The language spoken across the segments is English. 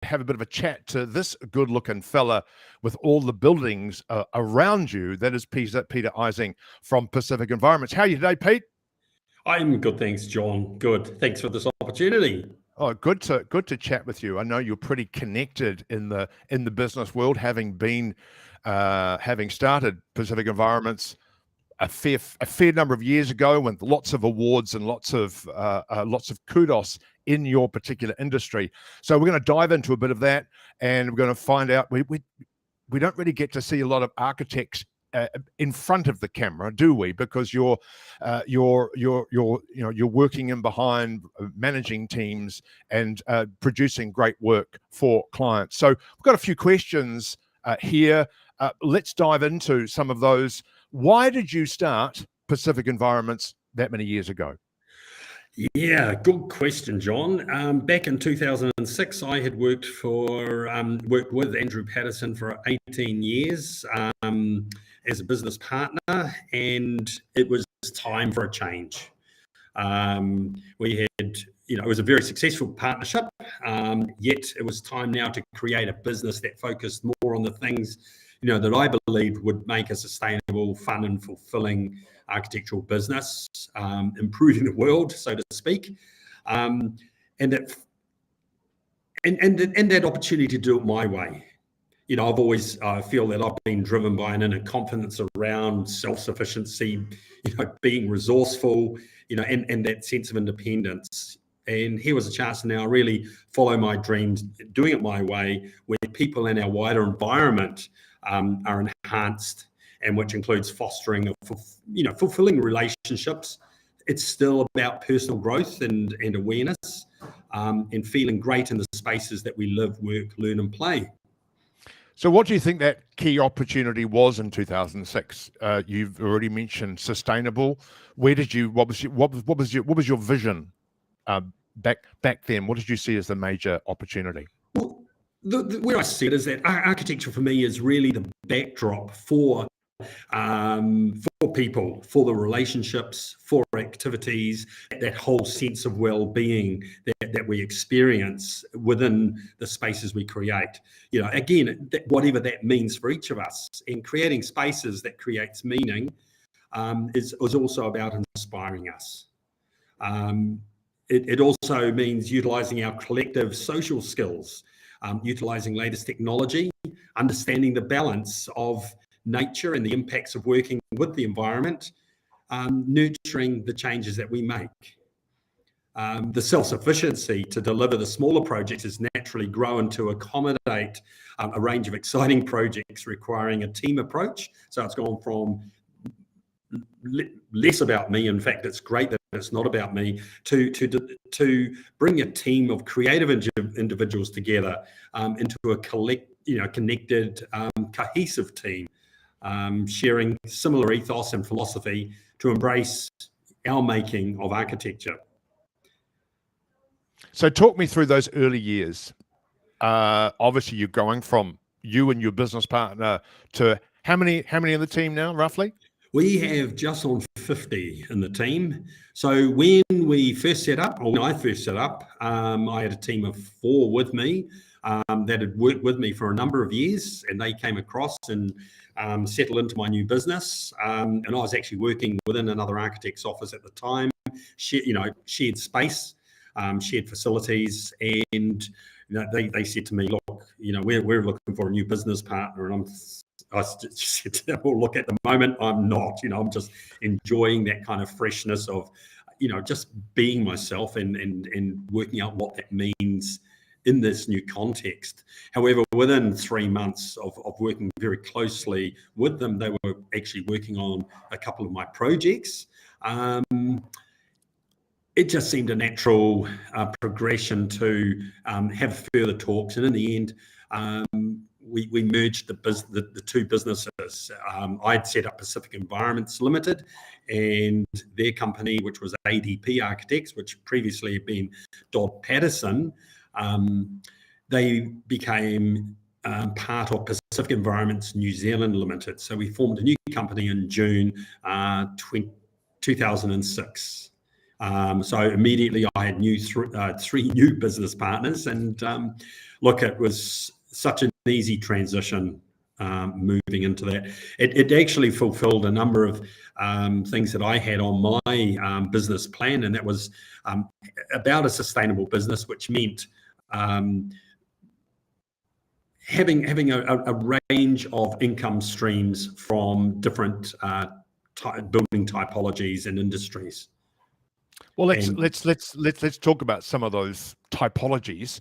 have a bit of a chat to this good-looking fella with all the buildings around you. That is Peter Eising from Pacific Environments. How are you today, Pete? I'm good, thanks, John. Good. Thanks for this opportunity. Oh, good to chat with you. I know you're pretty connected in the business world, having started Pacific Environments a fair number of years ago, with lots of awards and lots of kudos in your particular industry. So we're going to dive into a bit of that, and we're going to find out. We don't really get to see a lot of architects in front of the camera, do we? Because you're working in behind, managing teams and producing great work for clients. So we've got a few questions here. Let's dive into some of those. Why did you start Pacific Environments that many years ago? Yeah, good question, John. Back in 2006, I had worked with Andrew Patterson for 18 years as a business partner, and it was time for a change. We had, it was a very successful partnership, yet it was time now to create a business that focused more on the things, that I believed would make a sustainable, fun and fulfilling architectural business, improving the world, so to speak, and that opportunity to do it my way. I've always feel that I've been driven by an inner confidence around self-sufficiency, being resourceful, and that sense of independence. And here was a chance to now really follow my dreams, doing it my way, where people in our wider environment are enhanced, and which includes fostering, fulfilling relationships. It's still about personal growth and awareness, and feeling great in the spaces that we live, work, learn, and play. So what do you think that key opportunity was in 2006? You've already mentioned sustainable. What was your vision back then? What did you see as the major opportunity? Well, where I see it is that architecture for me is really the backdrop for people, for the relationships, for activities, that whole sense of well-being that we experience within the spaces we create. Again, whatever that means for each of us, in creating spaces that creates meaning, is also about inspiring us. It also means utilising our collective social skills, utilising latest technology, understanding the balance of nature and the impacts of working with the environment, nurturing the changes that we make. The self-sufficiency to deliver the smaller projects has naturally grown to accommodate a range of exciting projects requiring a team approach. So it's gone from less about me. In fact, it's great that it's not about me, to bring a team of creative individuals together into a connected, cohesive team, sharing similar ethos and philosophy to embrace our making of architecture. So talk me through those early years. Obviously, you're going from you and your business partner to how many in the team now, roughly? We have just on 50 in the team. So when we first set up, or when I first set up, I had a team of 4 with me that had worked with me for a number of years, and they came across and settled into my new business. And I was actually working within another architect's office at the time, shared space, shared facilities, and they said to me, look, we're looking for a new business partner, and I said to them, well, look, at the moment, I'm not. I'm just enjoying that kind of freshness of, just being myself and working out what that means in this new context. However, within 3 months of working very closely with them, they were actually working on a couple of my projects. It just seemed a natural progression to have further talks, and in the end, we merged the two businesses. I'd set up Pacific Environments Limited, and their company, which was ADP Architects, which previously had been Dodd Patterson, they became part of Pacific Environments New Zealand Limited. So we formed a new company in June 2006. So immediately I had three new business partners, and look, it was such an easy transition moving into that. It actually fulfilled a number of things that I had on my business plan, and that was about a sustainable business, which meant having a range of income streams from different building typologies and industries. Well, let's talk about some of those typologies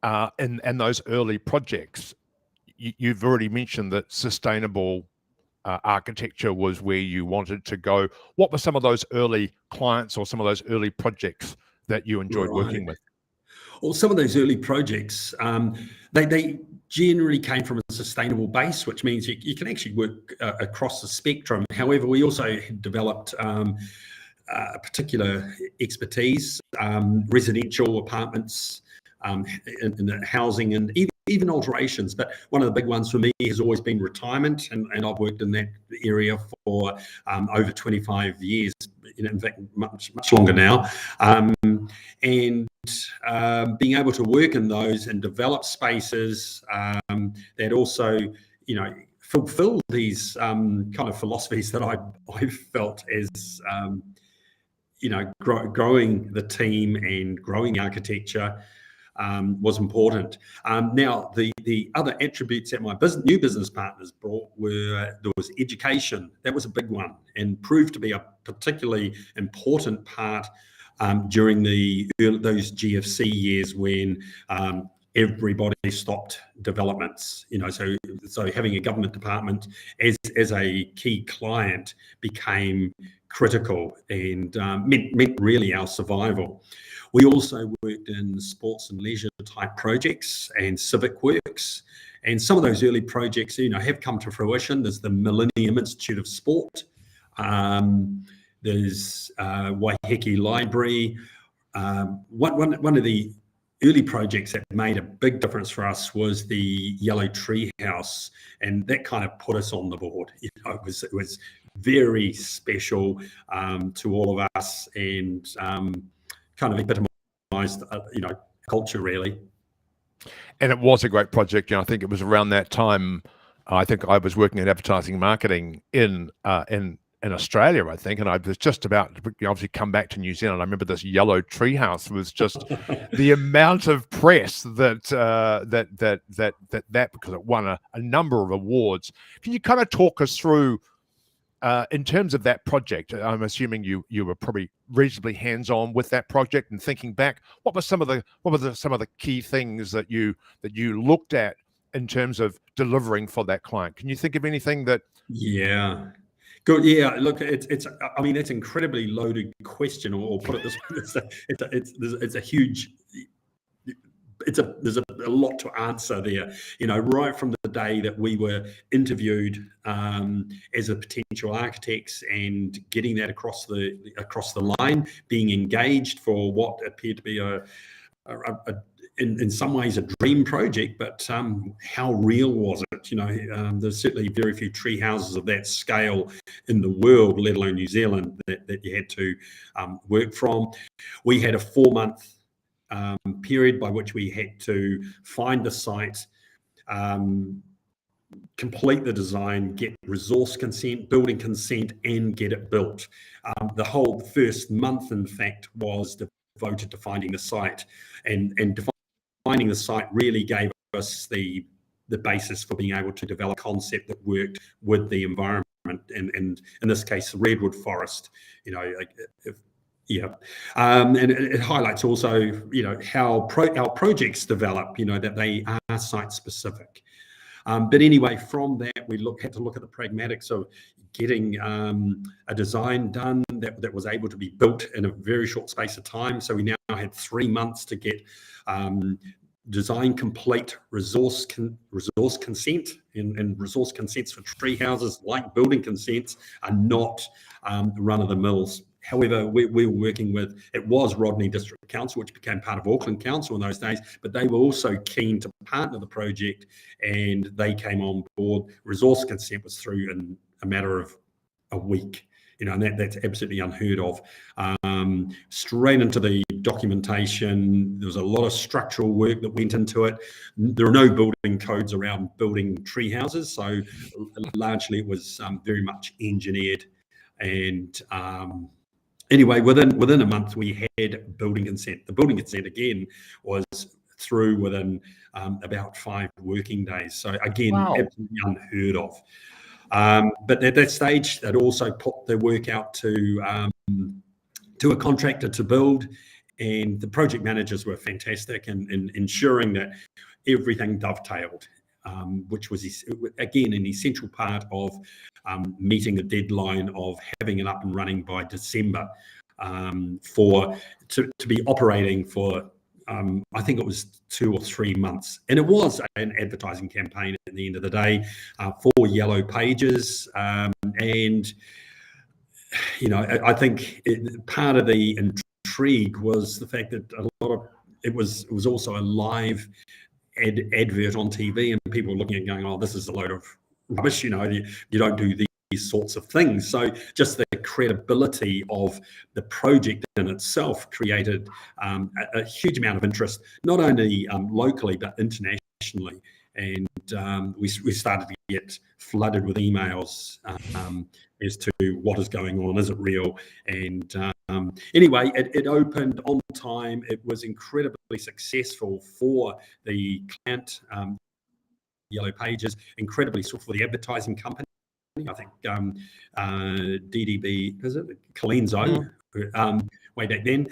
and those early projects. You've already mentioned that sustainable architecture was where you wanted to go. What were some of those early clients or some of those early projects that you enjoyed working with? Well, some of those early projects, they generally came from a sustainable base, which means you can actually work across the spectrum. However, we also had developed a particular expertise, residential apartments, in the housing, and even alterations. But one of the big ones for me has always been retirement, and I've worked in that area for over 25 years, in fact, much longer now. And being able to work in those and develop spaces that also, fulfill these kind of philosophies that I felt as growing the team and growing architecture was important. Now, the other attributes that my new business partners brought there was education. That was a big one and proved to be a particularly important part during those GFC years when everybody stopped developments. So having a government department as a key client became critical and meant really our survival. We also worked in sports and leisure type projects and civic works. And some of those early projects, have come to fruition. There's the Millennium Institute of Sport. There's Waiheke Library. One of the early projects that made a big difference for us was the yellow Treehouse, and that kind of put us on the board. It was very special to all of us, and kind of epitomized, culture really. And it was a great project. I think it was around that time. I think I was working in advertising marketing in Australia, I think, and I was just about to obviously come back to New Zealand. I remember this yellow treehouse was just the amount of press that because it won a number of awards. Can you kind of talk us through? In terms of that project, I'm assuming you were probably reasonably hands-on with that project. And thinking back, what were some of the key things that you looked at in terms of delivering for that client? Can you think of anything that? Yeah, good. Yeah, look, it's an incredibly loaded question, or put it this way, it's a huge. There's a lot to answer there, right from the day that we were interviewed as a potential architects and getting that across the line, being engaged for what appeared to be in some ways a dream project, but how real was it? There's certainly very few tree houses of that scale in the world, let alone New Zealand, that you had to work from. We had a 4-month period by which we had to find the site, complete the design, get resource consent, building consent, and get it built. The whole first month, in fact, was devoted to finding the site, and finding the site really gave us the basis for being able to develop a concept that worked with the environment, and in this case, the redwood forest. And it highlights also, how our projects develop, that they are site specific. But anyway, from that, we had to look at the pragmatics of getting a design done that was able to be built in a very short space of time. So we now had 3 months to get design complete, resource consent, and resource consents for tree houses, like building consents, are not run of the mills. However, we were working with, it was Rodney District Council, which became part of Auckland Council in those days, but they were also keen to partner the project, and they came on board. Resource consent was through in a matter of a week. and that's absolutely unheard of. Straight into the documentation. There was a lot of structural work that went into it. There are no building codes around building tree houses, so largely it was very much engineered. And anyway, within a month, we had building consent. The building consent again was through within about 5 working days. So again, Wow. absolutely unheard of. But at that stage, they'd also put the work out to a contractor to build, and the project managers were fantastic in ensuring that everything dovetailed, which was, again, an essential part of meeting a deadline of having it up and running by December, to be operating for, I think it was 2 or 3 months. And it was an advertising campaign at the end of the day, 4 yellow pages. And, I think part of the intrigue was the fact that it was also a live advert on TV, and people were looking at going, oh, this is a load of rubbish, you don't do these sorts of things. So just the credibility of the project in itself created a huge amount of interest, not only locally, but internationally. And we started to get flooded with emails as to what is going on, is it real? And anyway, it opened on time. It was incredibly successful for the client, Yellow Pages, incredibly successful for the advertising company. I think DDB, is it Colenso, way back then.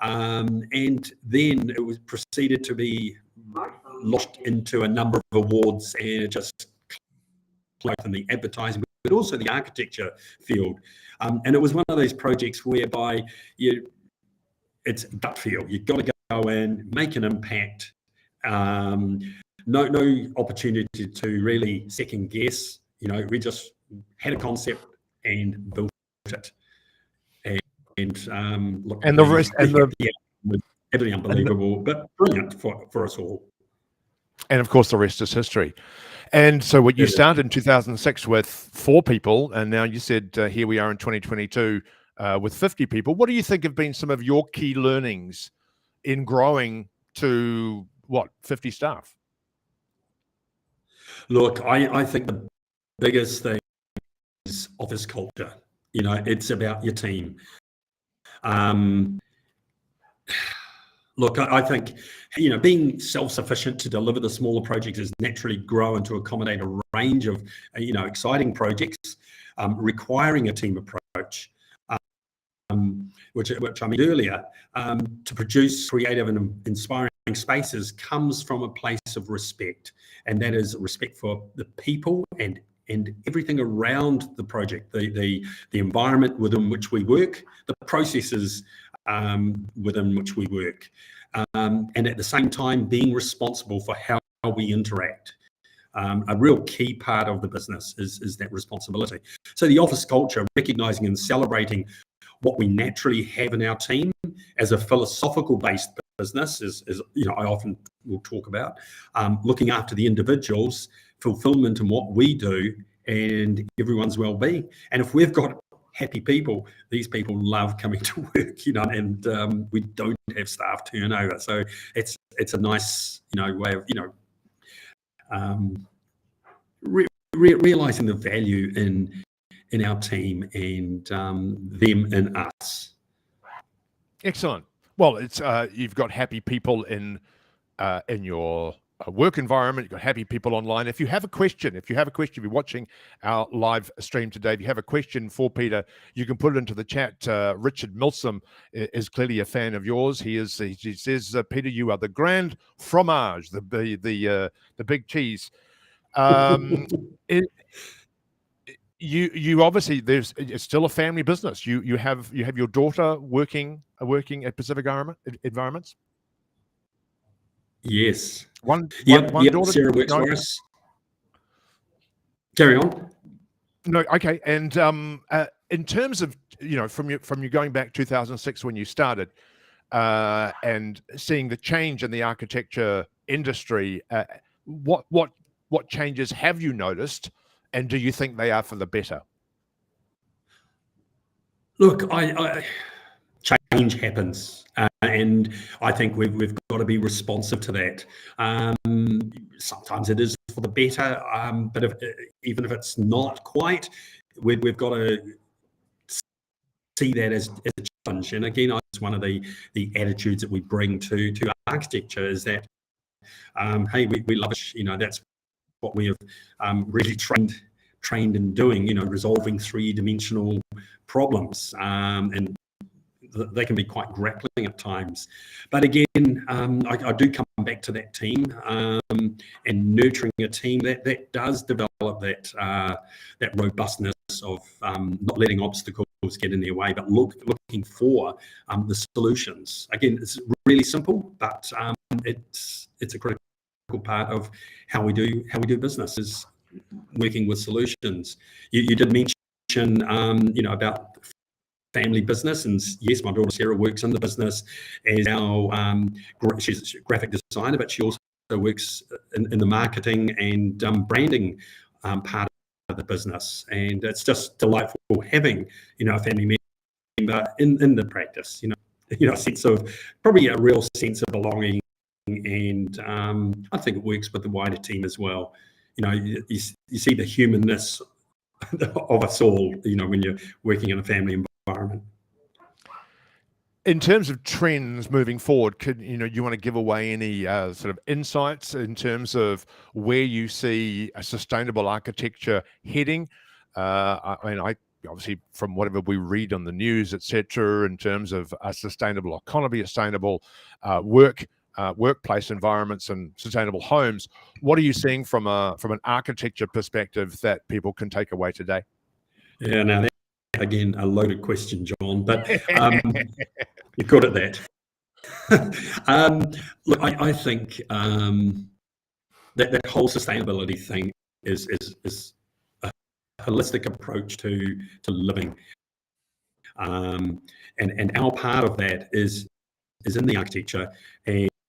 And then it was proceeded to be launched into a number of awards, and it just both in the advertising but also the architecture field. And it was one of those projects whereby it's gut feel. You've got to go in, make an impact. No opportunity to really second guess. We just had a concept and built it. And look, and the rest, and the was absolutely unbelievable, but brilliant for us all. And of course, the rest is history. And so what you started in 2006 with 4 people, and now you said here we are in 2022 with 50 people. What do you think have been some of your key learnings in growing to, 50 staff? Look, I think the biggest thing is office culture. It's about your team. Look, I think, being self-sufficient to deliver the smaller projects is naturally grow and to accommodate a range of, exciting projects requiring a team approach, which I mentioned earlier, to produce creative and inspiring spaces comes from a place of respect, and that is respect for the people and everything around the project, the environment within which we work, the processes within which we work, and at the same time being responsible for how we interact. A real key part of the business is that responsibility. So the office culture, recognizing and celebrating what we naturally have in our team as a philosophical based business is I often will talk about looking after the individuals, fulfillment in what we do, and everyone's well-being. And if we've got happy people, these people love coming to work, and we don't have staff turnover. So it's a nice, way of, realizing the value in our team and them in us. Excellent. Well, it's you've got happy people in your work environment. You've got happy people online. If you have a question, if you're watching our live stream today, if you have a question for Peter, you can put it into the chat. Richard Milsom is clearly a fan of yours. He says, Peter, you are the grand fromage, the big cheese. You obviously, it's still a family business. You have your daughter working at Pacific Environments. Yes. One Yep, daughter. Sarah works for us. Carry on. No, okay. And in terms of from you going back 2006 when you started, and seeing the change in the architecture industry, what changes have you noticed, and do you think they are for the better? Look, change happens, and I think we've got to be responsive to that. Sometimes it is for the better, but even if it's not quite, we've got to see that as a challenge. And again, it's one of the attitudes that we bring to architecture is that, hey, we love it. That's what we have really trained in doing. Resolving three-dimensional problems, and they can be quite grappling at times. But again, I do come back to that team, and nurturing a team that does develop that robustness of not letting obstacles get in their way, but looking for the solutions. Again, it's really simple, but it's a critical part of how we do business, is working with solutions. You did mention about family business, and yes, my daughter Sarah works in the business as she's a graphic designer, but she also works in the marketing and branding part of the business. And it's just delightful having a family member in the practice. A sense of, probably a real sense of belonging, and I think it works with the wider team as well. You see the humanness of us all, when you're working in a family environment. In terms of trends moving forward, you want to give away any sort of insights in terms of where you see a sustainable architecture heading? I mean, obviously, from whatever we read on the news, etc., in terms of a sustainable economy, sustainable workplace environments, and sustainable homes, what are you seeing from an architecture perspective that people can take away today? Yeah, now that, again, a loaded question, John, but you're good at that. Look, I think that whole sustainability thing is a holistic approach to living, and our part of that is in the architecture.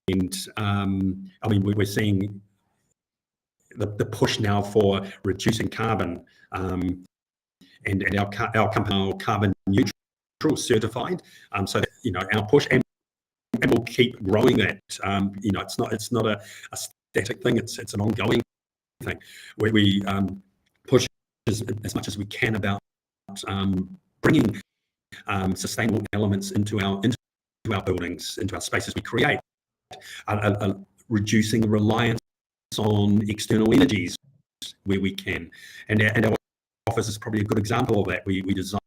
And I mean, we're seeing the push now for reducing carbon, and our company carbon neutral certified. So that, our push, and we'll keep growing that. It's not a static thing. It's an ongoing thing where we push as much as we can about bringing sustainable elements into our buildings, into our spaces we create, reducing the reliance on external energies where we can. And our office is probably a good example of that. We designed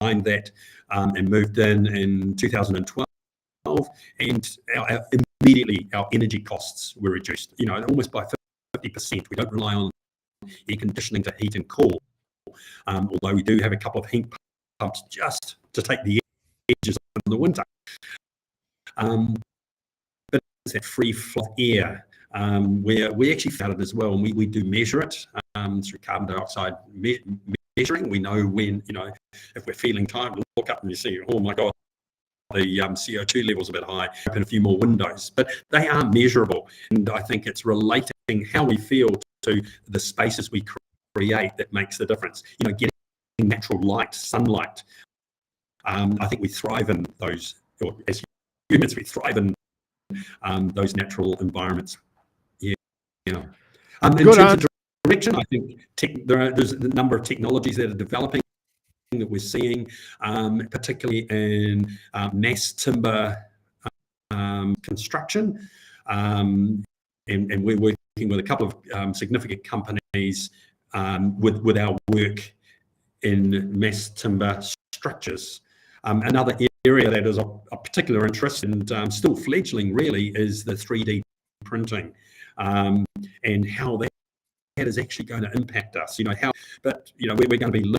that and moved in 2012, and immediately our energy costs were reduced, almost by 50%. We don't rely on air conditioning to heat and cool, although we do have a couple of heat pumps just to take the edges in the winter. But it's that free flow of air, where we actually found it as well, and we do measure it through carbon dioxide measuring. We know when, if we're feeling tired, we look up and you see, oh my God, the CO2 level's a bit high, open a few more windows. But they are measurable, and I think it's relating how we feel to the spaces we create that makes the difference. Getting natural light, sunlight. I think we thrive in those, or as humans, we thrive in those natural environments. Yeah. In terms of direction, I think there's a number of technologies that are developing that we're seeing, particularly in mass timber construction, and we're working with a couple of significant companies with our work in mass timber structures. Another area that is of particular interest, and still fledgling really, is the 3D printing, and how that is actually going to impact us. But we're going to be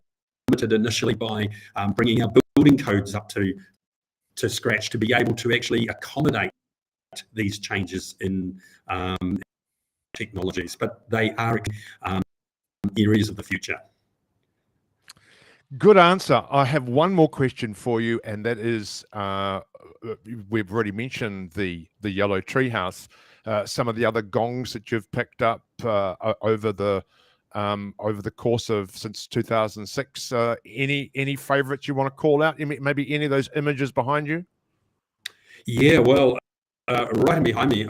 limited initially by bringing our building codes up to scratch to be able to actually accommodate these changes in technologies. But they are areas of the future. Good answer. I have one more question for you, and that is, we've already mentioned the yellow treehouse. Some of the other gongs that you've picked up over the over the course of since 2006. Any favorites you want to call out? Maybe any of those images behind you? Yeah, well, right behind me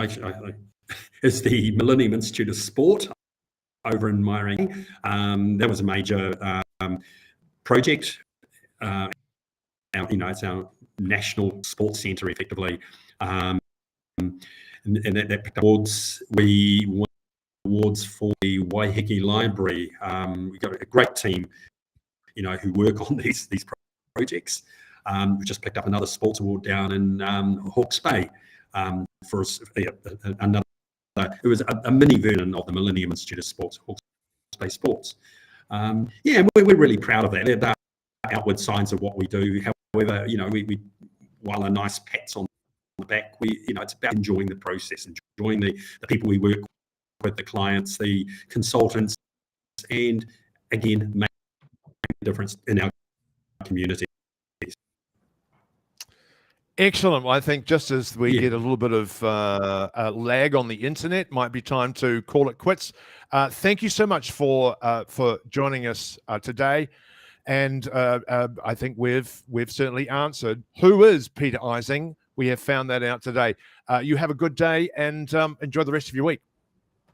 is the Millennium Institute of Sport over in Waiheke. That was a major project. It's our national sports centre, effectively. And that picked up awards. We won awards for the Waiheke Library. We've got a great team, who work on these projects. We just picked up another sports award down in Hawke's Bay for another. It was a mini version of the Millennium Institute of Sports, Hawke's Bay Sports. We're really proud of that. They're outward signs of what we do. However, we while a nice pats on the back, it's about enjoying the process, enjoying the people we work with, the clients, the consultants, and again, make a difference in our community. Excellent. Well, I think just as we get a little bit of lag on the internet, might be time to call it quits. Thank you so much for joining us today. And I think we've certainly answered who is Peter Eising. We have found that out today. You have a good day and enjoy the rest of your week.